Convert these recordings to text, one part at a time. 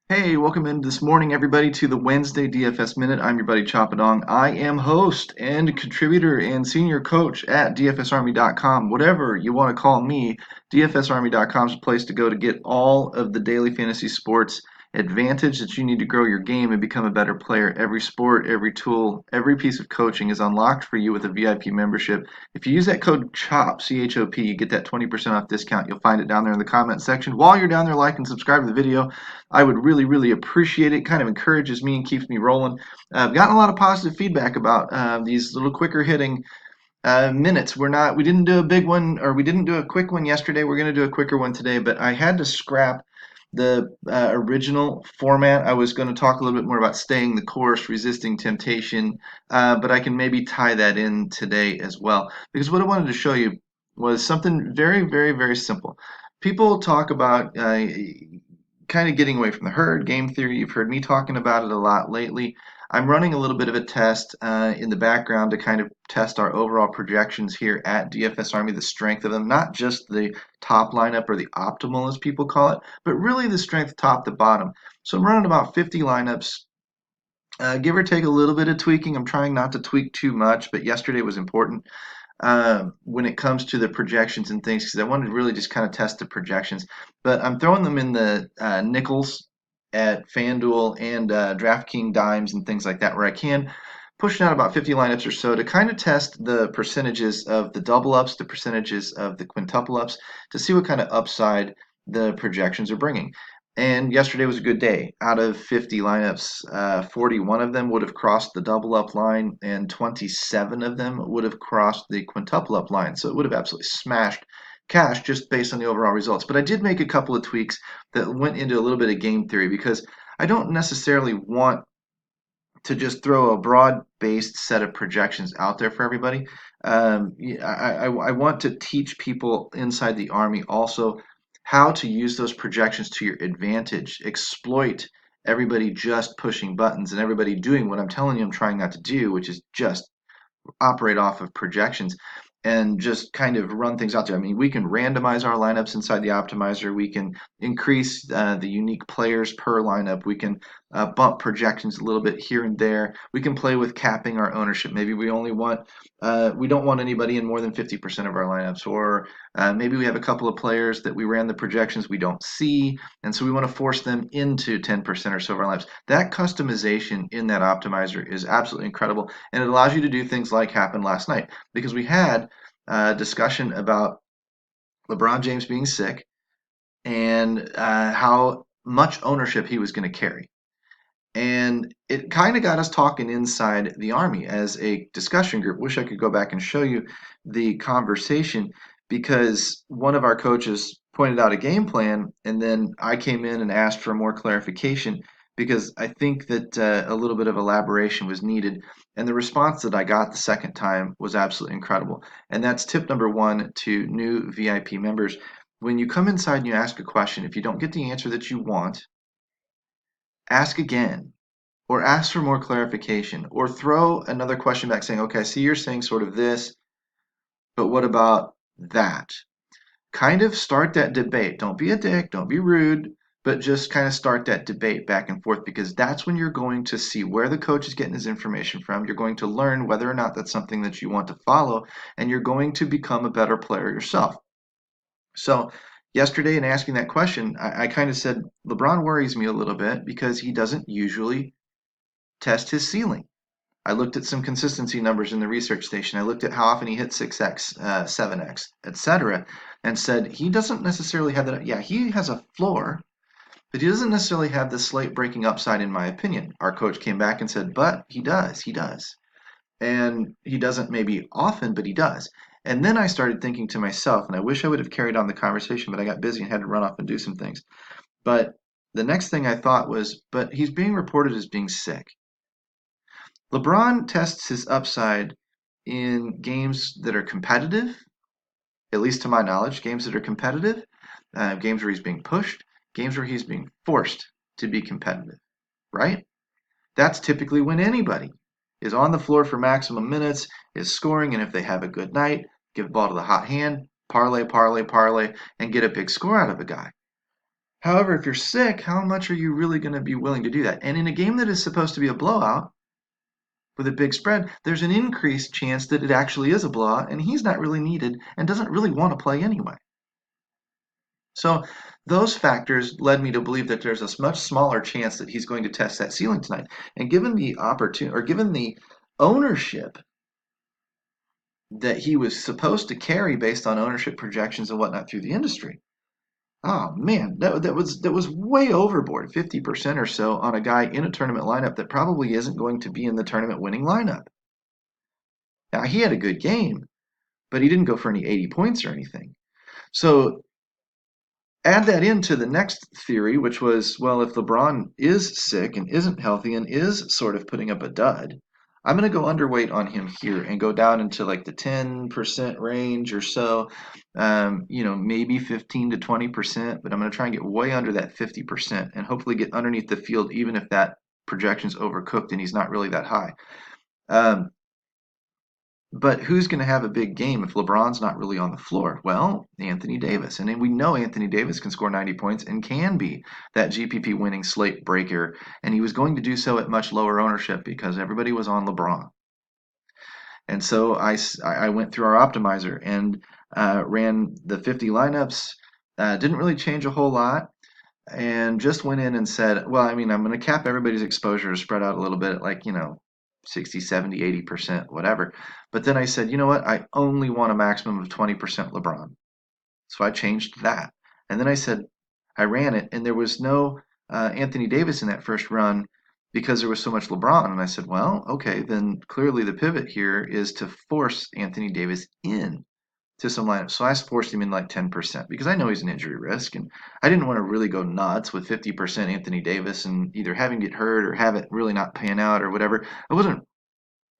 Hey, welcome in this morning, everybody, to the Wednesday DFS Minute. I'm your buddy Chapadong. I am host and contributor and senior coach at DFSArmy.com. Whatever you want to call me, DFSArmy.com is a place to go to get all of the daily fantasy sports advantage that you need to grow your game and become a better player. Every sport, every tool, every piece of coaching is unlocked for you with a VIP membership. If you use that code CHOP, C-H-O-P, you get that 20% off discount. You'll find it down there in the comment section. While you're down there, like and subscribe to the video. I would really appreciate it. Kind of encourages me and keeps me rolling. I've gotten a lot of positive feedback about these little quicker hitting minutes. We didn't do a big one, or we didn't do a quick one yesterday. We're going to do a quicker one today, but I had to scrap the original format. I was going to talk a little bit more about staying the course, resisting temptation, but I can maybe tie that in today as well. Because what I wanted to show you was something very simple. People talk about kind of getting away from the herd, game theory. You've heard me talking about it a lot lately. I'm running a little bit of a test in the background to kind of test our overall projections here at DFS Army, the strength of them, not just the top lineup or the optimal as people call it, but really the strength top to bottom. So I'm running about 50 lineups, give or take a little bit of tweaking. I'm trying not to tweak too much, but yesterday was important when it comes to the projections and things because I wanted to really just kind of test the projections. But I'm throwing them in the nickels at FanDuel and DraftKings dimes and things like that where I can, pushing out about 50 lineups or so to kind of test the percentages of the double ups, the percentages of the quintuple ups to see what kind of upside the projections are bringing. And yesterday was a good day. Out of 50 lineups, 41 of them would have crossed the double up line, and 27 of them would have crossed the quintuple up line. So it would have absolutely smashed cash just based on the overall results. But I did make a couple of tweaks that went into a little bit of game theory because I don't necessarily want to just throw a broad-based set of projections out there for everybody. I want to teach people inside the Army also how to use those projections to your advantage, exploit everybody just pushing buttons and everybody doing what I'm telling you I'm trying not to do, which is just operate off of projections and just kind of run things out there. I mean, we can randomize our lineups inside the optimizer. We can increase the unique players per lineup. We can bump projections a little bit here and there. We can play with capping our ownership. Maybe we don't want anybody in more than 50% of our lineups, or maybe we have a couple of players that we ran the projections we don't see, and so we want to force them into 10% or so of our lineups. That customization in that optimizer is absolutely incredible, and it allows you to do things like happened last night because we had a discussion about LeBron James being sick and how much ownership he was going to carry. And it kind of got us talking inside the Army as a discussion group. Wish I could go back and show you the conversation because one of our coaches pointed out a game plan, and then I came in and asked for more clarification because I think that a little bit of elaboration was needed. And the response that I got the second time was absolutely incredible. And that's tip number one to new VIP members. When you come inside and you ask a question, if you don't get the answer that you want, ask again or ask for more clarification or throw another question back saying, okay, I see you're saying sort of this, but what about that? Kind of start that debate. Don't be a dick, don't be rude, but just kind of start that debate back and forth because that's when you're going to see where the coach is getting his information from. You're going to learn whether or not that's something that you want to follow, and you're going to become a better player yourself. So, yesterday, in asking that question, I kind of said, LeBron worries me a little bit because he doesn't usually test his ceiling. I looked at some consistency numbers in the research station. I looked at how often he hit 6x, 7x, etc., and said he doesn't necessarily have that. Yeah, he has a floor, but he doesn't necessarily have the slate breaking upside, in my opinion. Our coach came back and said, but he does. He does. And he doesn't maybe often, but he does. And then I started thinking to myself, and I wish I would have carried on the conversation, but I got busy and had to run off and do some things. But the next thing I thought was, but he's being reported as being sick. LeBron tests his upside in games that are competitive, at least to my knowledge, games that are competitive, games where he's being pushed, games where he's being forced to be competitive, right? That's typically when anybody is on the floor for maximum minutes, is scoring, and if they have a good night, give the ball to the hot hand, parlay, and get a big score out of a guy. However, if you're sick, how much are you really going to be willing to do that? And in a game that is supposed to be a blowout with a big spread, there's an increased chance that it actually is a blowout, and he's not really needed and doesn't really want to play anyway. So those factors led me to believe that there's a much smaller chance that he's going to test that ceiling tonight. And given the opportunity, or given the ownership that he was supposed to carry based on ownership projections and whatnot through the industry, oh man, that was way overboard, 50% or so on a guy in a tournament lineup that probably isn't going to be in the tournament winning lineup. Now he had a good game, but he didn't go for any 80 points or anything. So add that into the next theory, which was, well, if LeBron is sick and isn't healthy and is sort of putting up a dud, I'm going to go underweight on him here and go down into like the 10% range or so, maybe 15 to 20%, but I'm going to try and get way under that 50% and hopefully get underneath the field, even if that projection's overcooked and he's not really that high. But who's going to have a big game if LeBron's not really on the floor? Well, Anthony Davis. And we know Anthony Davis can score 90 points and can be that GPP winning slate breaker. And he was going to do so at much lower ownership because everybody was on LeBron. And so I went through our optimizer and ran the 50 lineups. Didn't really change a whole lot. And just went in and said, well, I mean, I'm going to cap everybody's exposure to spread out a little bit, like, 60, 70, 80%, whatever. But then I said, you know what? I only want a maximum of 20% LeBron. So I changed that. And then I said, I ran it, and there was no Anthony Davis in that first run because there was so much LeBron. And I said, well, okay, then clearly the pivot here is to force Anthony Davis in to some lineups. So I forced him in like 10% because I know he's an injury risk. And I didn't want to really go nuts with 50% Anthony Davis and either have him get hurt or have it really not pan out or whatever.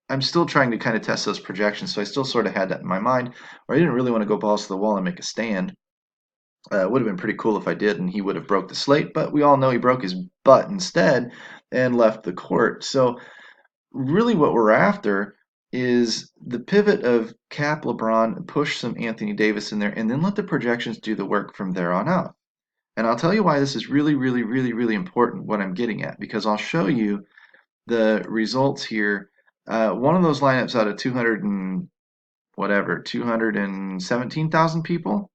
I'm still trying to kind of test those projections. So I still sort of had that in my mind, or I didn't really want to go balls to the wall and make a stand. It would have been pretty cool if I did, and he would have broke the slate. But we all know he broke his butt instead and left the court. So really what we're after is the pivot of cap LeBron, push some Anthony Davis in there, and then let the projections do the work from there on out. And I'll tell you why this is really, really, really, really important, what I'm getting at, because I'll show you the results here. One of those lineups out of 217,000 people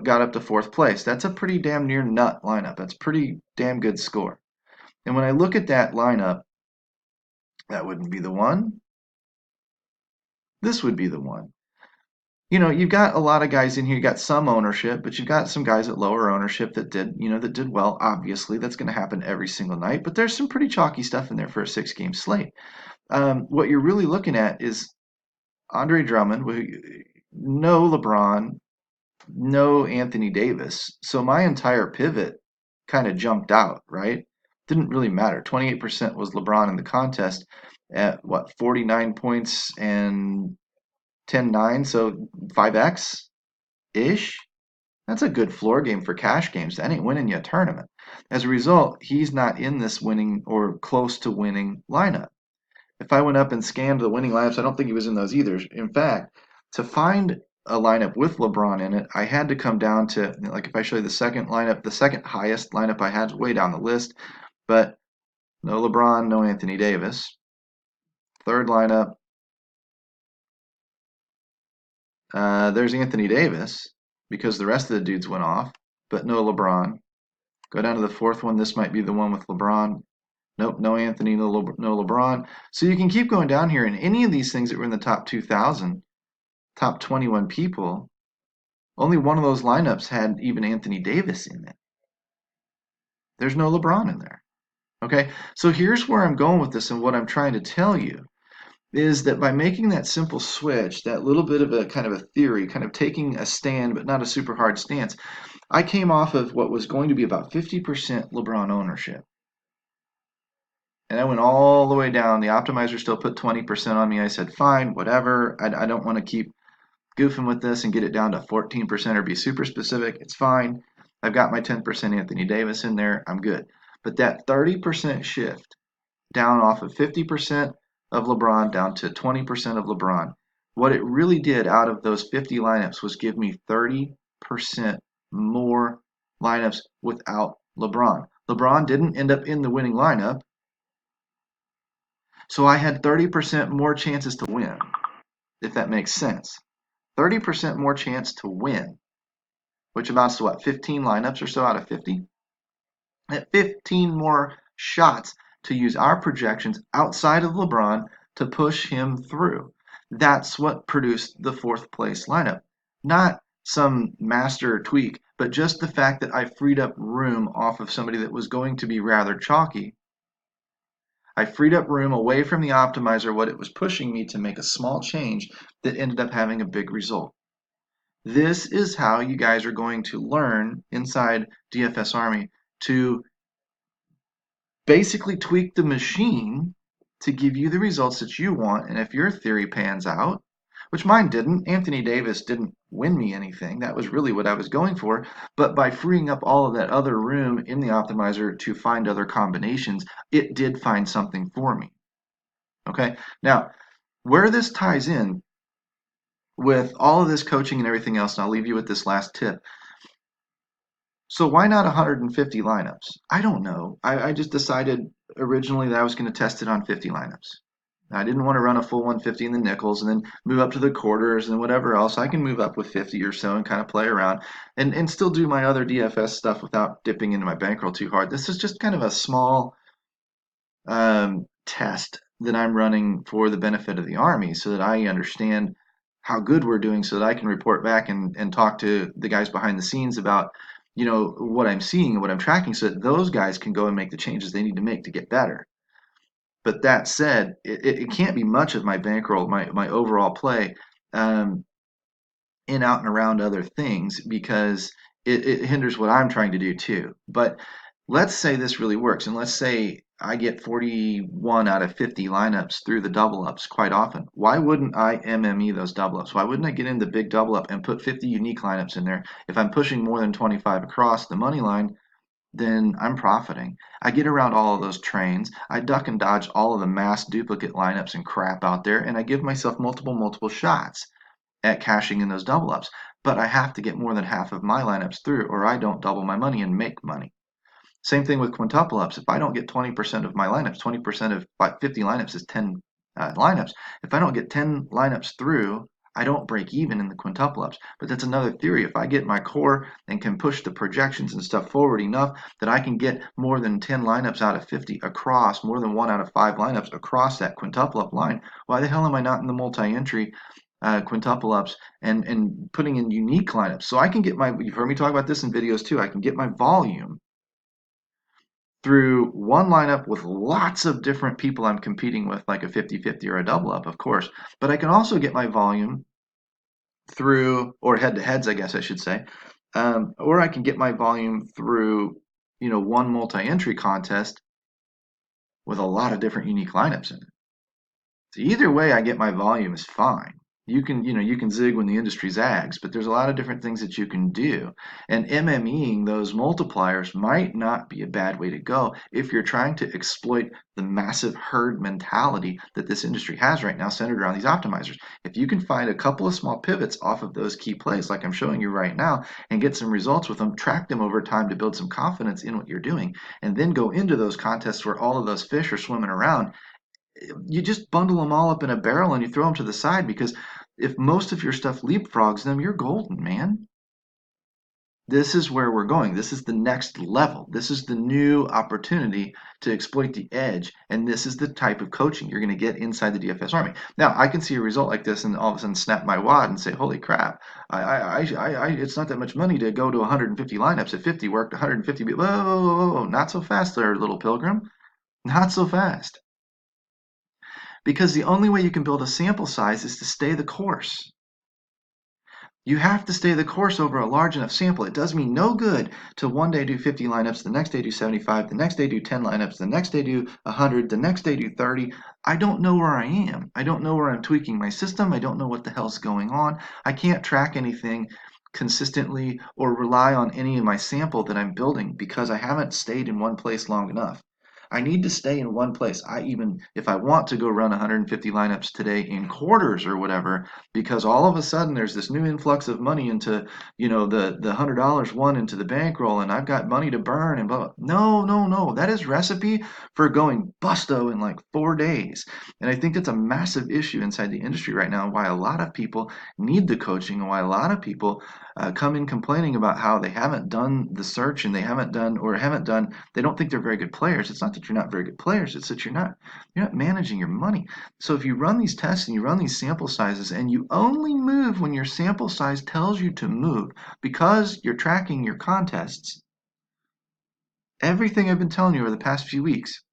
got up to fourth place. That's a pretty damn near nut lineup. That's a pretty damn good score. And when I look at that lineup, that wouldn't be the one. This would be the one. You've got a lot of guys in here. You got some ownership, but you've got some guys at lower ownership that did well. Obviously, that's going to happen every single night. But there's some pretty chalky stuff in there for a 6-game slate. What you're really looking at is Andre Drummond, no LeBron, no Anthony Davis. So my entire pivot kind of jumped out, right? Didn't really matter. 28% was LeBron in the contest at 49 points and 10-9, so 5x ish. That's a good floor game for cash games. That ain't winning you a tournament. As a result, he's not in this winning or close to winning lineup. If I went up and scanned the winning lineups, I don't think he was in those either. In fact, to find a lineup with LeBron in it, I had to come down to, like, if I show you the second lineup, the second highest lineup I had is way down the list, but no LeBron, no Anthony Davis. Third lineup, there's Anthony Davis because the rest of the dudes went off, but no LeBron. Go down to the fourth one. This might be the one with LeBron. Nope, no Anthony, no LeBron. So you can keep going down here, and any of these things that were in the top 2,000, top 21 people, only one of those lineups had even Anthony Davis in it. There's no LeBron in there. Okay, so here's where I'm going with this, and what I'm trying to tell you is that by making that simple switch, that little bit of a kind of a theory, kind of taking a stand but not a super hard stance, I came off of what was going to be about 50% LeBron ownership. And I went all the way down. The optimizer still put 20% on me. I said, fine, whatever. I don't want to keep goofing with this and get it down to 14% or be super specific. It's fine. I've got my 10% Anthony Davis in there. I'm good. But that 30% shift down off of 50% of LeBron down to 20% of LeBron, what it really did out of those 50 lineups was give me 30% more lineups without LeBron. LeBron didn't end up in the winning lineup, so I had 30% more chances to win, if that makes sense. 30% more chance to win, which amounts to what, 15 lineups or so out of 50? At 15 more shots to use our projections outside of LeBron to push him through. That's what produced the fourth place lineup. Not some master tweak, but just the fact that I freed up room off of somebody that was going to be rather chalky. I freed up room away from the optimizer, what it was pushing me to make a small change that ended up having a big result. This is how you guys are going to learn inside DFS Army to basically tweak the machine to give you the results that you want. And if your theory pans out, which mine didn't, Anthony Davis didn't win me anything. That was really what I was going for. But by freeing up all of that other room in the optimizer to find other combinations, it did find something for me. Okay, now where this ties in with all of this coaching and everything else, and I'll leave you with this last tip. So why not 150 lineups? I don't know. I just decided originally that I was going to test it on 50 lineups. I didn't want to run a full 150 in the nickels and then move up to the quarters and whatever else. I can move up with 50 or so and kind of play around and still do my other DFS stuff without dipping into my bankroll too hard. This is just kind of a small test that I'm running for the benefit of the Army so that I understand how good we're doing so that I can report back and talk to the guys behind the scenes about, what I'm seeing and what I'm tracking so that those guys can go and make the changes they need to make to get better. But that said, it can't be much of my bankroll, my overall play, in out and around other things because it hinders what I'm trying to do too. But let's say this really works, and let's say I get 41 out of 50 lineups through the double ups quite often. Why wouldn't I MME those double ups? Why wouldn't I get in the big double up and put 50 unique lineups in there? If I'm pushing more than 25 across the money line, then I'm profiting. I get around all of those trains. I duck and dodge all of the mass duplicate lineups and crap out there, and I give myself multiple shots at cashing in those double ups. But I have to get more than half of my lineups through, or I don't double my money and make money. Same thing with quintuple ups. If I don't get 20% of my lineups, 20% of 50 lineups is 10 lineups. If I don't get 10 lineups through, I don't break even in the quintuple ups. But that's another theory. If I get my core and can push the projections and stuff forward enough that I can get more than 10 lineups out of 50 across, more than 1 out of 5 lineups across that quintuple up line, why the hell am I not in the multi-entry quintuple ups and putting in unique lineups? So I can get you've heard me talk about this in videos too, I can get my volume through one lineup with lots of different people I'm competing with, like a 50-50 or a double up, of course. But I can also get my volume through, or head-to-heads, I guess I should say, or I can get my volume through, one multi-entry contest with a lot of different unique lineups in it. So either way I get my volume is fine. You can zig when the industry zags, but there's a lot of different things that you can do. And MMEing those multipliers might not be a bad way to go if you're trying to exploit the massive herd mentality that this industry has right now centered around these optimizers. If you can find a couple of small pivots off of those key plays like I'm showing you right now and get some results with them, track them over time to build some confidence in what you're doing, and then go into those contests where all of those fish are swimming around, you just bundle them all up in a barrel and you throw them to the side because if most of your stuff leapfrogs them, you're golden, man. This is where we're going. This is the next level. This is the new opportunity to exploit the edge. And this is the type of coaching you're going to get inside the DFS Army. Now, I can see a result like this and all of a sudden snap my wad and say, holy crap, it's not that much money to go to 150 lineups. At 50 worked, 150. Whoa, whoa, whoa, whoa, not so fast there, little pilgrim. Not so fast. Because the only way you can build a sample size is to stay the course. You have to stay the course over a large enough sample. It does me no good to one day do 50 lineups, the next day do 75, the next day do 10 lineups, the next day do 100, the next day do 30. I don't know where I am. I don't know where I'm tweaking my system. I don't know what the hell's going on. I can't track anything consistently or rely on any of my sample that I'm building because I haven't stayed in one place long enough. I need to stay in one place. If I want to go run 150 lineups today in quarters or whatever, because all of a sudden there's this new influx of money into, the $100 won into the bankroll, and I've got money to burn and blah, blah. No, no, no. That is recipe for going busto in like 4 days. And I think that's a massive issue inside the industry right now. Why a lot of people need the coaching, and why a lot of people come in complaining about how they haven't done the search and they don't think they're very good players. It's not that you're not very good players, it's that you're not managing your money. So if you run these tests and you run these sample sizes and you only move when your sample size tells you to move because you're tracking your contests, everything I've been telling you over the past few weeks,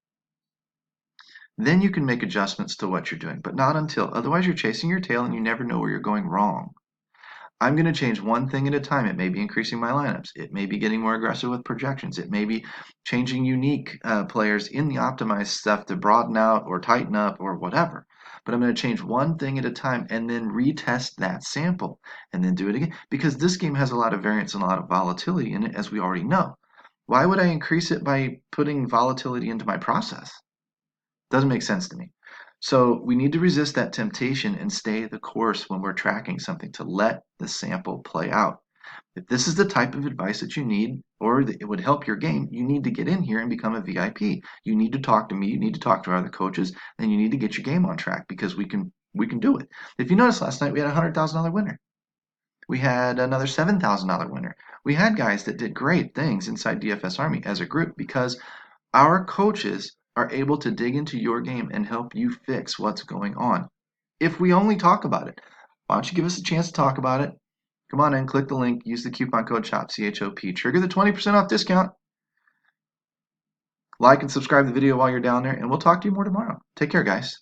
then you can make adjustments to what you're doing, but not until. Otherwise, you're chasing your tail and you never know where you're going wrong. I'm going to change one thing at a time. It may be increasing my lineups. It may be getting more aggressive with projections. It may be changing unique players in the optimized stuff to broaden out or tighten up or whatever. But I'm going to change one thing at a time and then retest that sample and then do it again. Because this game has a lot of variance and a lot of volatility in it, as we already know. Why would I increase it by putting volatility into my process? Doesn't make sense to me. So we need to resist that temptation and stay the course when we're tracking something to let the sample play out. If this is the type of advice that you need or that it would help your game, you need to get in here and become a VIP. You need to talk to me, you need to talk to our other coaches, and you need to get your game on track because we can do it. If you noticed last night, we had a $100,000 winner. We had another $7,000 winner. We had guys that did great things inside DFS Army as a group because our coaches are able to dig into your game and help you fix what's going on. If we only talk about it, why don't you give us a chance to talk about it? Come on in, click the link, use the coupon code CHOP, CHOP, trigger the 20% off discount. Like and subscribe to the video while you're down there, and we'll talk to you more tomorrow. Take care, guys.